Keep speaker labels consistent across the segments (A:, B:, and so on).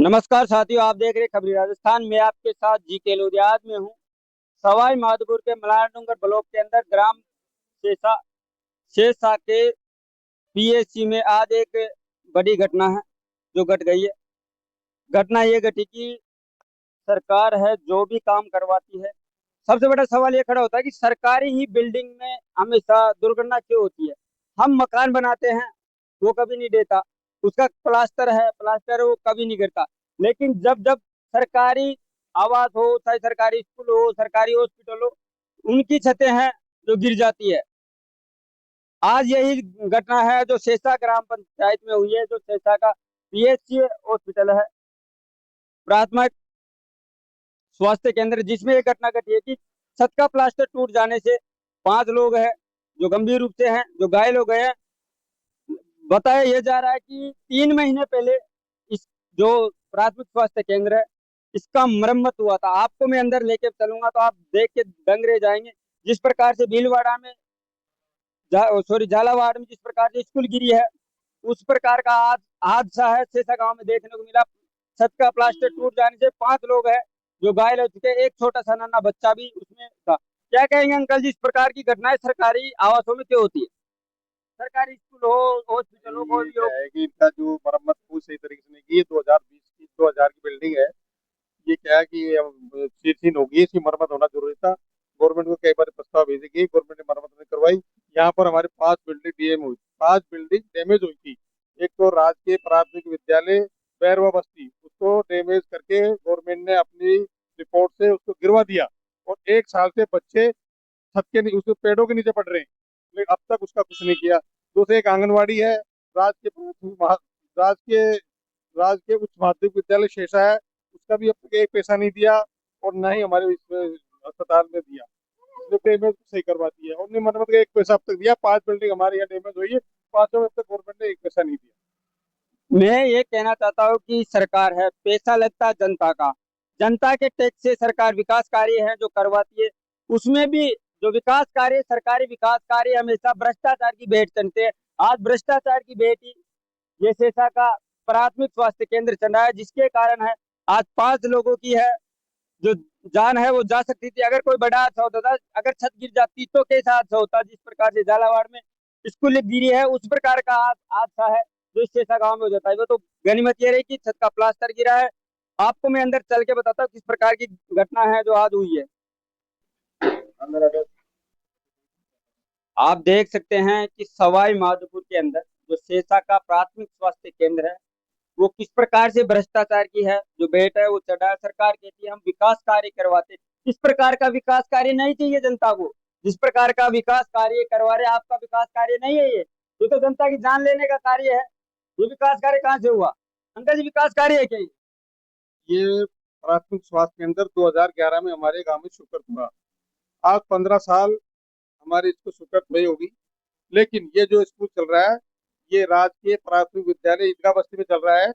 A: नमस्कार साथियों, आप देख रहे हैं खबरी राजस्थान में। आपके साथ जीके लोधियाद में हूँ। सवाई माधोपुर के मलारडूंगर ब्लॉक के अंदर ग्राम शेषा शेषा के पीएचसी में आज एक बड़ी घटना है जो घट गई है। घटना ये घटी कि सरकार है जो भी काम करवाती है, सबसे बड़ा सवाल ये खड़ा होता है कि सरकारी ही बिल्डिंग में हमेशा दुर्घटना क्यों होती है। हम मकान बनाते हैं, वो कभी नहीं देता। उसका प्लास्टर है, वो कभी नहीं करता। लेकिन जब जब सरकारी आवास हो, चाहे सरकारी स्कूल हो, सरकारी हॉस्पिटल हो, उनकी छतें हैं जो गिर जाती है। आज यही घटना है जो शेषा ग्राम पंचायत में हुई है, जो शेषा का पीएचसी हॉस्पिटल है, प्राथमिक स्वास्थ्य केंद्र, जिसमें एक घटना घटी है कि छत का प्लास्टर टूट जाने से 5 लोग हैं जो गंभीर रूप से हैं, जो घायल हो गए हैं। बताया यह जा रहा है कि 3 महीने पहले इस जो प्राथमिक स्वास्थ्य केंद्र है, इसका मरम्मत हुआ था। आपको मैं अंदर लेके चलूंगा तो आप देख के दंग रह जाएंगे। जिस प्रकार से भीलवाड़ा में झालावाड़ में जिस प्रकार से स्कूल गिरी है, उस प्रकार का आज हादसा है शेषा गांव में देखने को मिला। छत का प्लास्टर टूट जाने से 5 लोग हैं जो घायल हो चुके। एक छोटा सा नन्हा बच्चा भी उसमें था। क्या कहेंगे अंकल जी, इस प्रकार की घटनाएं सरकारी आवासों में क्यों होती है? सरकारी स्कूल हो, हॉस्पिटल हो,
B: ये
A: कोई भी
B: क्या
A: हो।
B: है कि इनका जो मरम्मत वो सही तरीके से नहीं की है। 2020 की 2000 की बिल्डिंग है। ये क्या है कि शीर्षहीन होगी, इसकी मरम्मत होना जरूरी था। गवर्नमेंट को कई बार प्रस्ताव भेजे गए, गवर्नमेंट ने मरम्मत नहीं करवाई। यहाँ पर हमारे 5 बिल्डिंग डीएम हुई, 5 बिल्डिंग डैमेज हुई थी। एक तो राजकीय प्राथमिक विद्यालय बैरवा बस्ती, उसको डैमेज करके गवर्नमेंट ने अपनी रिपोर्ट से उसको गिरवा दिया। और 1 साल से बच्चे छत के उसके पेड़ों के नीचे पड़ रहे हैं, लेकिन अब तक उसका कुछ नहीं किया। दूसरे एक आंगनवाड़ी है, राजकीय राजकीय राजकीय उच्च माध्यमिक विद्यालय शेषा है, उसका भी अब तक एक पैसा नहीं दिया। और ना ही हमारे अस्पताल में दिया। इसने पेमेंट सही करवाती है और नहीं, मरम्मत का एक पैसा अब तक दिया। 5 बिल्डिंग हमारे यहाँ डैमेज हुई है, पांचों में अब तक गवर्नमेंट ने एक पैसा नहीं दिया।
A: मैं ये कहना चाहता हूँ कि सरकार है, पैसा लगता है जनता का। जनता के टैक्स से सरकार विकास कार्य है जो करवाती है। उसमें भी जो विकास कार्य, सरकारी विकास कार्य हमेशा भ्रष्टाचार की भेंट चलते हैं। आज भ्रष्टाचार की भेंट ही ये शेषा का प्राथमिक स्वास्थ्य केंद्र चल रहा है, जिसके कारण है आज 5 लोगों की है जो जान है वो जा सकती थी। अगर कोई बड़ा हादसा होता था, अगर छत गिर जाती तो कैसा हादसा होता, जिस प्रकार से झालावाड़ में स्कूल गिरी है, उस प्रकार का हादसा है जो शेषा गांव में हो जाता है। वो तो गनीमत ये रही कि छत का प्लास्टर गिरा है। आपको मैं अंदर चल के बताता हूँ किस प्रकार की घटना है जो आज हुई है।
B: अंदर अगर
A: आप देख सकते हैं कि सवाई माधोपुर के अंदर जो शेषा का प्राथमिक स्वास्थ्य केंद्र है, वो किस प्रकार से भ्रष्टाचार की है जो बेट है वो चढ़ा है। सरकार कहती है हम विकास कार्य करवाते। इस प्रकार का विकास कार्य नहीं चाहिए जनता को। जिस प्रकार का विकास कार्य करवा रहे, आपका विकास कार्य नहीं है ये तो जनता की जान लेने का कार्य है। ये विकास कार्य कहाँ से हुआ? अंकल जी, विकास कार्य है क्या ये?
B: ये प्राथमिक स्वास्थ्य केंद्र 2011 में हमारे गांव में स्वीकृत हुआ। आज 15 साल हमारी इसको स्वीकृत हुई होगी। लेकिन ये जो स्कूल चल रहा है, ये राजकीय प्राथमिक विद्यालय ईदगाह बस्ती में चल रहा है।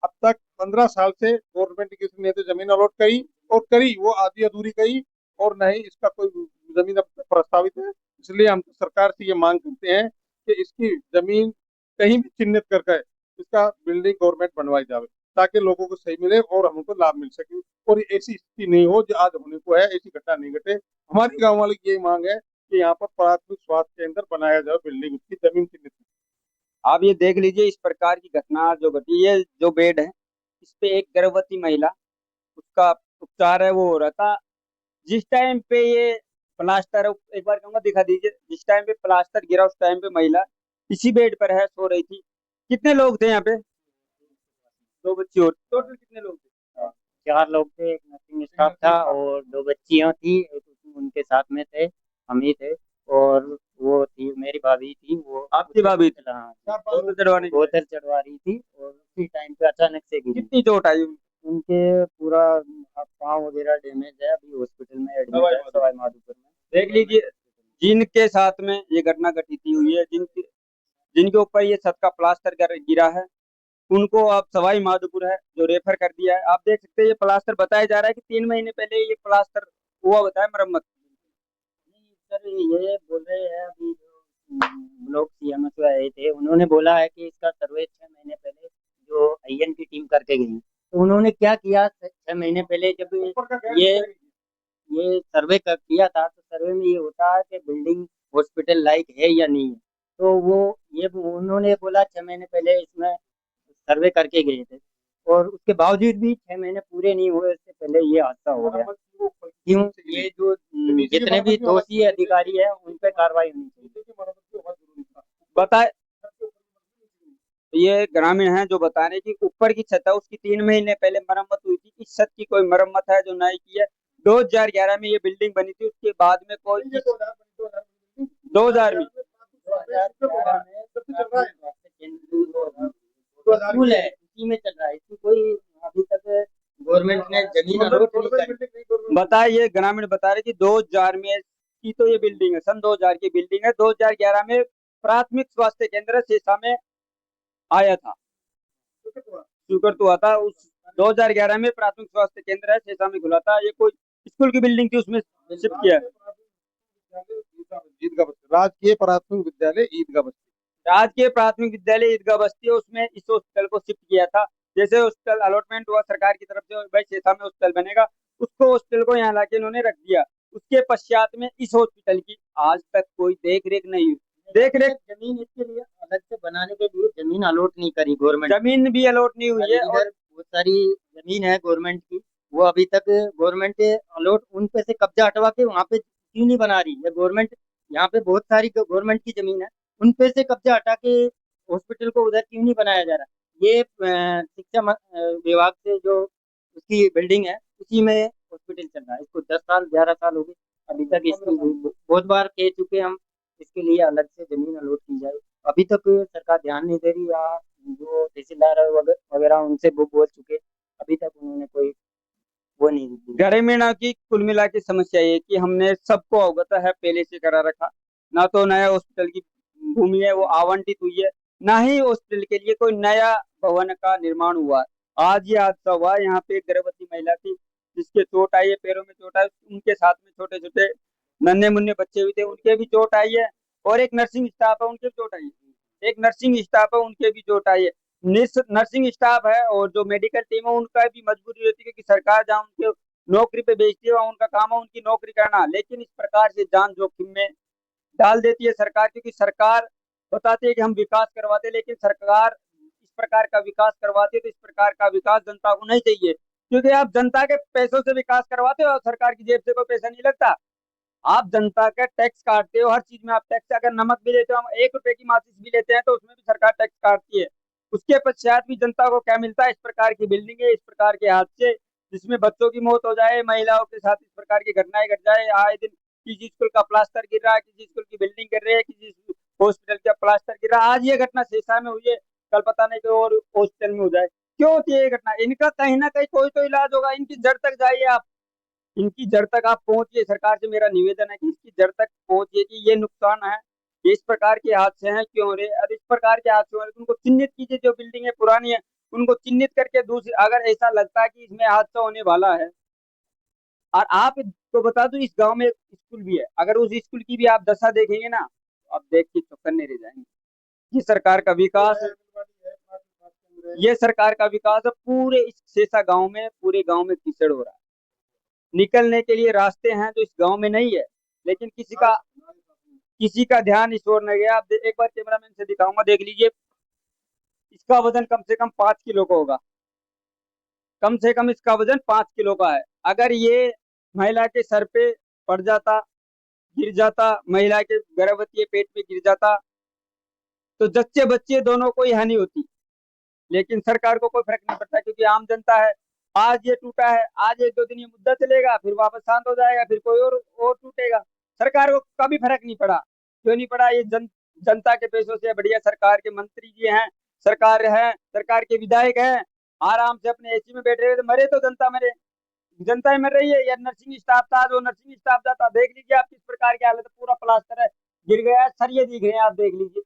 B: अब तक 15 साल से गवर्नमेंट ने किसी ने तो जमीन अलॉट करी, और करी वो आधी अधूरी करी। और न ही इसका कोई जमीन अब तक प्रस्तावित है। इसलिए हम सरकार से ये मांग करते हैं कि इसकी जमीन कहीं भी चिन्हित करके इसका बिल्डिंग गवर्नमेंट बनवाई जाए, ताकि लोगों को सही मिले और हमको लाभ मिल सके। और ऐसी स्थिति नहीं हो जो आज होने को है, ऐसी घटना नहीं घटे। हमारी गाँव वाले की यही मांग है कि यहाँ पर प्राथमिक स्वास्थ्य केंद्र बनाया जाए, बिल्डिंग उसकी जमीन चिन्हित।
A: आप ये देख लीजिए इस प्रकार की घटना जो घटी है। जो बेड है, इस पे एक गर्भवती महिला, उसका उपचार है वो हो रहा था। जिस टाइम पे ये प्लास्टर, एक बार कहूंगा दिखा दीजिए, जिस टाइम पे प्लास्टर गिरा उस टाइम पे महिला इसी बेड पर है, सो रही थी। कितने लोग थे यहाँ पे? 2 बच्ची और टोटल कितने लोग थे?
C: 4 लोग थे, एक नर्सिंग स्टाफ था और 2 बच्चियां थी, एक उनके साथ में थे, हम ही थे। और वो थी मेरी भाभी थी, वो
A: आपकी भाभी थी?
C: हाँ,
A: बोतल चढ़वाने की?
C: बोतल चढ़वा रही थी और उसी टाइम पे अचानक से गिरी।
A: कितनी चोट आई उनको?
C: उनके पूरा हाथ पाँव वगैरह डैमेज है, अभी हॉस्पिटल में एडमिट है सवाई माधोपुर में।
A: देख लीजिए, जिनके साथ में ये घटना घटित हुई है, जिनके जिनके ऊपर ये छत का प्लास्टर गिरा है, उनको अब सवाई माधोपुर है जो रेफर कर दिया है। आप देख सकते हैं ये प्लास्टर बताया जा रहा है कि 3 महीने पहले ये प्लास्टर हुआ, बताया मरम्मत।
C: नहीं सर, ये बोल रहे हैं अभी जो ब्लॉक सीएमएस आए थे, उन्होंने बोला है कि इसका सर्वे 6 महीने पहले जो आईएन की टीम करके गई, तो उन्होंने क्या किया, 6 महीने पहले जब ये ये सर्वे कर किया था, तो सर्वे में ये होता है कि बिल्डिंग हॉस्पिटल लायक है या नहीं है। तो वो ये उन्होंने बोला 6 महीने पहले इसमें सर्वे करके गए थे, और उसके बावजूद भी 6 महीने पूरे नहीं हुए उससे पहले ये हादसा हो गया। क्यों? ये जो जितने भी दोषी अधिकारी है उन पे कार्रवाई होनी चाहिए।
A: बताए ये ग्रामीण है जो बता रहे कि ऊपर की छत है उसकी 3 महीने पहले मरम्मत हुई थी, इस छत की कोई मरम्मत है जो नहीं की है। 2011 में ये बिल्डिंग बनी थी, उसके बाद में कोई 2000 में
C: 2011 में स्कूल है, इसी में चल रहा है, इसकी कोई अभी तक गवर्नमेंट ने जमीन अलॉट नहीं करी।
A: बताए ये ग्रामीण बता रहे कि 2000 में की तो ये बिल्डिंग है, सन 2000 की बिल्डिंग है। 2011 में प्राथमिक स्वास्थ्य केंद्र सिरसा में आया था, स्वीकृत हुआ था। उस 2011 में प्राथमिक स्वास्थ्य केंद्र है सिरसा में खुला था। ये कोई स्कूल की बिल्डिंग थी, उसमें शिफ्ट किया।
B: ईदगाह बस्ती, राजकीय प्राथमिक विद्यालय ईदगाह बस्ती।
A: राजकीय प्राथमिक विद्यालय ईदगाह बस्ती है, उसमें इस हॉस्पिटल को शिफ्ट किया था। जैसे हॉस्पिटल अलॉटमेंट हुआ सरकार की तरफ से, भाई सिरसा में हॉस्पिटल बनेगा, उसको हॉस्पिटल को यहाँ लाके इन्होंने रख दिया। उसके पश्चात में इस हॉस्पिटल की आज तक कोई देख रेख नहीं हुई। देख रेख
C: जमीन इसके लिए अलग से बनाने के लिए जमीन अलॉट नहीं करी गवर्नमेंट।
A: जमीन भी अलॉट नहीं हुई है, और
C: इधर बहुत सारी जमीन है गवर्नमेंट की, वो अभी तक गवर्नमेंट अलॉट उन पे से कब्जा हटवा के वहाँ पे क्यों नहीं बना रही है गवर्नमेंट। यहाँ पे बहुत सारी गवर्नमेंट की जमीन है, उन पे से कब्जा हटा के हॉस्पिटल को उधर क्यों नहीं बनाया जा रहा। ये शिक्षा विभाग से जो उसकी बिल्डिंग है उसी में हॉस्पिटल चल रहा है, इसको 10 साल 11 साल हो गए अभी तक। इसकी बहुत बार कह चुके हम, इसके लिए अलग से जमीन अलॉट की जाए, अभी तक सरकार ध्यान नहीं दे रही। या जो तहसीलदार वगैरह उनसे वो बोल चुके, अभी तक उन्होंने कोई वो नहीं दी।
A: ग्रामीणों की कुल मिला के समस्या ये है कि हमने सबको अवगत है पहले से करा रखा, ना तो नया हॉस्पिटल की भूमि है वो आवंटित हुई है, ना ही हॉस्पिटल के लिए कोई नया भवन का निर्माण हुआ है। आज ये हादसा हुआ है, यहाँ पे एक गर्भवती महिला थी जिसके चोट आई है, पैरों में चोट आई, उनके साथ में छोटे छोटे नन्हे मुन्ने बच्चे भी थे, उनके भी चोट आई है। और एक नर्सिंग स्टाफ है, उनके भी चोट आई है। एक नर्सिंग स्टाफ है, उनके भी चोट आई है। नर्सिंग स्टाफ है और जो मेडिकल टीम है उनका भी मजबूरी होती है कि सरकार जहाँ उनके नौकरी पे भेजती है वहाँ उनका काम है उनकी नौकरी करना, लेकिन इस प्रकार से जान जोखिम में डाल देती है सरकार। क्योंकि सरकार बताती है कि हम विकास करवाते हैं, लेकिन सरकार इस प्रकार का विकास करवाती है तो इस प्रकार का विकास जनता को नहीं चाहिए। क्योंकि आप जनता के पैसों से विकास करवाते हो और सरकार की जेब से कोई पैसा नहीं लगता। आप जनता का टैक्स काटते हो, हर चीज में आप टैक्स, अगर नमक भी लेते हो, हम 1 रुपए की माचिस भी लेते हैं तो उसमें भी सरकार टैक्स काटती है। उसके पश्चात भी जनता को क्या मिलता है? इस प्रकार की बिल्डिंग है, इस प्रकार के हादसे जिसमें बच्चों की मौत हो जाए, महिलाओं के साथ इस प्रकार की घटनाएं घट जाए। आए दिन किसी स्कूल का प्लास्टर गिर रहा है, किसी स्कूल की बिल्डिंग गिर रही है, किसी हॉस्पिटल का प्लास्टर गिर रहा है। आज ये घटना सिरसा में हुई है, कल पता नहीं कोई और हॉस्पिटल में हो जाए। क्यों होती है ये घटना? इनका कहीं ना कहीं कोई तो इलाज होगा, इनकी जड़ तक जाइए आप, इनकी जड़ तक आप पहुंचिए। सरकार से मेरा निवेदन है कि इसकी जड़ तक पहुंचिए कि ये नुकसान है, ये इस प्रकार के हादसे हैं क्यों हो रहे हैं। और इस प्रकार के हादसे हो रहे हैं तो उनको चिन्हित कीजिए, जो बिल्डिंग है पुरानी है उनको चिन्हित करके दूसरी, अगर ऐसा लगता है कि इसमें हादसा होने वाला है। और आप तो बता दो, इस गांव में एक स्कूल भी है, अगर उस स्कूल की भी आप दशा देखेंगे ना तो आप देख के चौकन्ने रह जाएंगे। ये सरकार का विकास है, ये सरकार का विकास है। पूरे इस शेषा गांव में, पूरे गांव में कीचड़ हो रहा है, निकलने के लिए रास्ते हैं जो इस गांव में नहीं है, लेकिन किसी का ध्यान इस ओर नहीं गया। आप एक बार कैमरामैन से दिखाऊंगा, देख लीजिए। इसका वजन कम से कम 5 किलो का होगा, कम से कम इसका वजन 5 किलो का है। अगर ये महिला के सर पे पड़ जाता, गिर जाता, महिला के गर्भवती पेट में गिर जाता तो जच्चे बच्चे दोनों को ही हानि होती। लेकिन सरकार को कोई फर्क नहीं पड़ता, क्योंकि आम जनता है। आज ये टूटा है, आज 1 2 दिन ये मुद्दा चलेगा, फिर वापस शांत हो जाएगा, फिर कोई और टूटेगा। सरकार को कभी फर्क नहीं पड़ा। क्यों नहीं पड़ा? ये जनता के पैसों से बढ़िया सरकार के मंत्री जी हैं, सरकार है, सरकार के विधायक हैं, आराम से अपने एसी में बैठे हुए। तो मरे तो जनता मरे, जनता ही मर रही है। या नर्सिंग स्टाफ था, जो नर्सिंग स्टाफ जाता, देख लीजिए आप किस प्रकार की हालत, पूरा प्लास्टर है, गिर गया, सरिये दिख रहे हैं, आप देख लीजिए।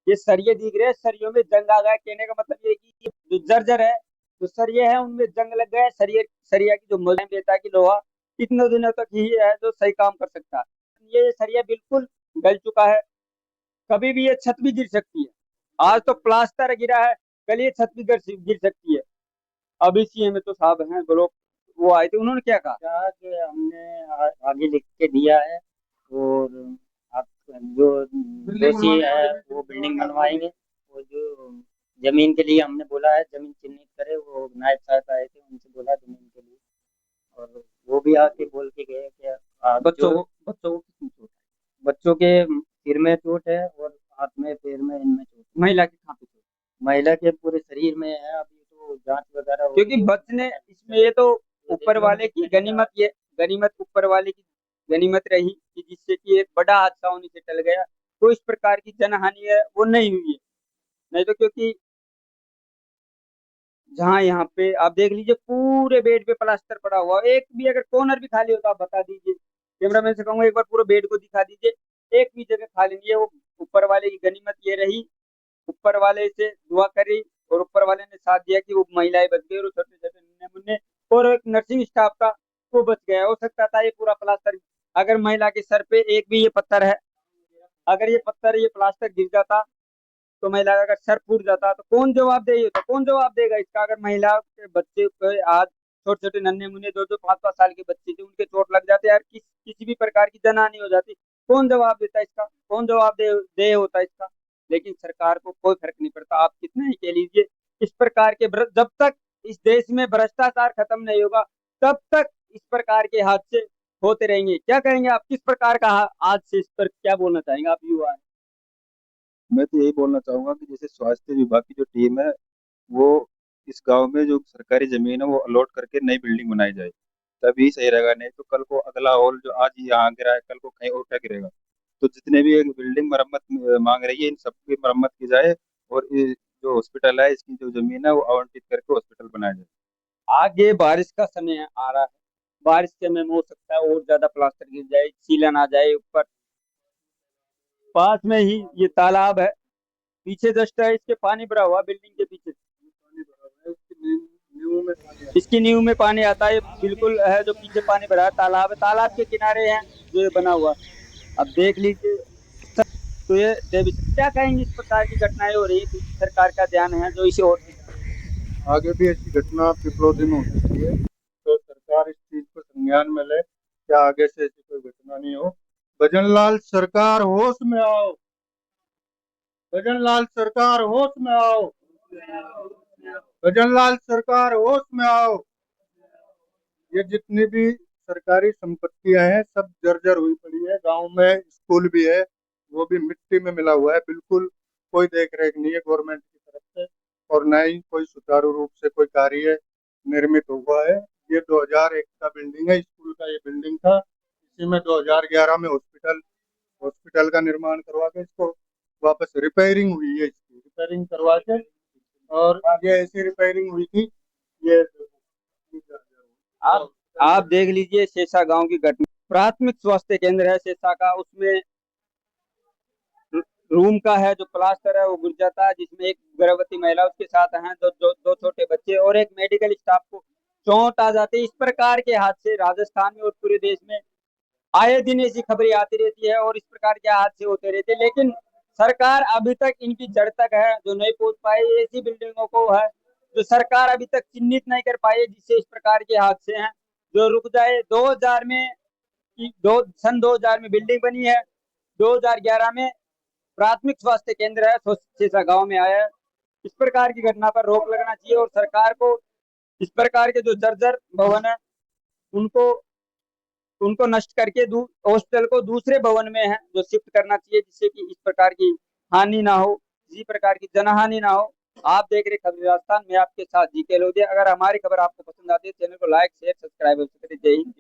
A: ये सरिये दिख रहे हैं, सरियों में जंग आ गया। कहने का मतलब ये कि ये जो जर्जर है, जो सरिये है उनमें जंग लग गया है। सरिया की जो मजबूत रहता है कि लोहा इतने दिनों तक ही है जो सही काम कर सकता है। ये सरिया बिल्कुल गल चुका है, कभी भी ये छत भी गिर सकती है। आज तो प्लास्टर गिरा है, कल ये छत भी गिर सकती है। अभी सीएम तो साहब हैं ब्लॉक, वो आए थे, उन्होंने क्या कहा?
C: क्या कि हमने आगे लिख के दिया है, और आप जो दोषी है वो बिल्डिंग बनवाएंगे। और जो जमीन के लिए हमने बोला है जमीन चिन्हित करे, वो नायब साहब आए थे, उनसे बोला जमीन के लिए, और वो भी आके बोल के गए कि
A: बच्चों को कितनी चोट
C: बच्चों के सिर में चोट है, और हाथ में पैर में इनमें चोट
A: है? महिला की कहाँ पे चोट?
C: महिला के पूरे शरीर में है। अभी तो जांच वगैरह हो
A: क्योंकि
C: रही है।
A: बचने इसमें ये तो ऊपर वाले की गनीमत, ये गनीमत ऊपर वाले की गनीमत रही कि जिससे कि एक बड़ा हादसा होने से टल गया, तो इस प्रकार की जनहानि है वो नहीं हुई है। नहीं तो क्योंकि जहाँ यहाँ पे आप देख लीजिए पूरे बेड पे प्लास्टर पड़ा हुआ, एक भी अगर कॉर्नर भी खाली हो तो आप बता दीजिए, कैमरामैन से कहूंगा एक बार पूरे बेड को दिखा दीजिए, एक भी जगह खाली नहीं है। वो ऊपर वाले की गनीमत ये रही, ऊपर वाले से दुआ करी और ऊपर वाले ने साथ दिया कि वो महिलाएं बच गई और छोटे छोटे नन्हे मुन्ने और एक नर्सिंग स्टाफ था वो बच गया। हो सकता था ये पूरा प्लास्टर, अगर महिला के सर पे एक भी ये पत्थर है, अगर ये पत्थर ये प्लास्टर गिर जाता तो महिला का अगर सर फूट जाता तो कौन जवाब दे, तो कौन जवाब देगा इसका? अगर महिला के बच्चे को आज छोटे छोटे नन्हे मुन्ने 2-2 5-5 साल के बच्चे थे, उनके चोट लग जाते यार, किसी भी प्रकार की जनहानि हो जाती, कौन जवाब देता इसका? कौन जवाब दे होता इसका? लेकिन सरकार को कोई फर्क नहीं पड़ता, आप कितना ही कह लीजिए। इस प्रकार के जब तक इस देश में भ्रष्टाचार खत्म नहीं होगा तब तक इस प्रकार के हादसे होते रहेंगे। क्या कहेंगे आप, किस प्रकार का आज से इस पर क्या बोलना चाहेंगे आप युवा हैं?
D: मैं तो यही बोलना चाहूंगा कि जैसे स्वास्थ्य विभाग की जो टीम है वो इस गांव में जो सरकारी जमीन है वो अलॉट करके नई बिल्डिंग बनाई जाए, तभी सही रहेगा। नहीं तो कल को अगला हॉल जो आज यहाँ गिरा है कल को कहीं और क्या गिरेगा। तो जितने भी एक बिल्डिंग मरम्मत मांग रही है इन सबकी मरम्मत की जाए, और ये जो हॉस्पिटल है इसकी जो जमीन है वो आवंटित करके हॉस्पिटल बनाया जाए।
A: आगे बारिश का समय आ रहा है, बारिश के समय में हो सकता है और ज्यादा प्लास्टर गिर जाए, सीलन आ जाए ऊपर। पास में ही ये तालाब है, पीछे जस्ट है इसके, पानी भरा हुआ बिल्डिंग के पीछे, इसकी नींव में पानी आता है, बिल्कुल है जो पीछे पानी भरा है, तालाब है, तालाब के किनारे है जो ये बना हुआ। अब देख लीजिए, तो ये देवी क्या कहेंगे, इस प्रकार की घटनाएं हो रही है तो सरकार का ध्यान है जो इसे और
B: आगे भी ऐसी घटना पिपलोदी में हो सकती है, तो सरकार इस चीज को संज्ञान में ले क्या आगे से ऐसी कोई घटना नहीं हो। भजनलाल सरकार होश में आओ, भजनलाल सरकार होश में आओ, भजनलाल सरकार होश में आओ। ये जितनी भी सरकारी संपत्तियां हैं सब जर्जर हुई पड़ी है, गांव में स्कूल भी है वो भी मिट्टी में मिला हुआ है, बिल्कुल कोई देख रेख नहीं है गवर्नमेंट की तरफ से, और न ही कोई सुचारू रूप से कोई कार्य निर्मित हुआ है। ये 2001 का बिल्डिंग है, स्कूल का ये बिल्डिंग था, इसी में 2011 में हॉस्पिटल हॉस्पिटल का निर्माण करवा के इसको वापस रिपेयरिंग हुई है, इसकी रिपेयरिंग करवा के, और ये ऐसी रिपेयरिंग हुई थी ये
A: आप देख लीजिए शेषा गांव की घटना, प्राथमिक स्वास्थ्य केंद्र है शेषा का, उसमें रूम का है जो प्लास्टर है वो गिर जाता है, जिसमें एक गर्भवती महिला उसके साथ हैं, दो छोटे बच्चे और एक मेडिकल स्टाफ को चोट आ जाती है। इस प्रकार के हादसे राजस्थान में और पूरे देश में आए दिन ऐसी खबरें आती रहती है और इस प्रकार के हादसे होते रहते हैं, लेकिन सरकार अभी तक इनकी जड़ तक है जो नहीं पहुंच पाई, ऐसी बिल्डिंगों को है जो सरकार अभी तक चिन्हित नहीं कर पाई है, जिससे इस प्रकार के हादसे हैं जो रुक जाए। 2000 में सन 2000 में बिल्डिंग बनी है, 2011 में प्राथमिक स्वास्थ्य केंद्र है सोसेसा गांव में आया है। इस प्रकार की घटना पर रोक लगना चाहिए और सरकार को इस प्रकार के जो जर्जर भवन है उनको उनको नष्ट करके हॉस्टल को दूसरे भवन में है जो शिफ्ट करना चाहिए, जिससे कि इस प्रकार की हानि ना हो, किसी प्रकार की जनहानि ना हो। आप देख रहे खबर राजस्थान में, आपके साथ जीके लोधिया। अगर हमारी खबर आपको पसंद आती है चैनल को लाइक शेयर सब्सक्राइब जय हिंद।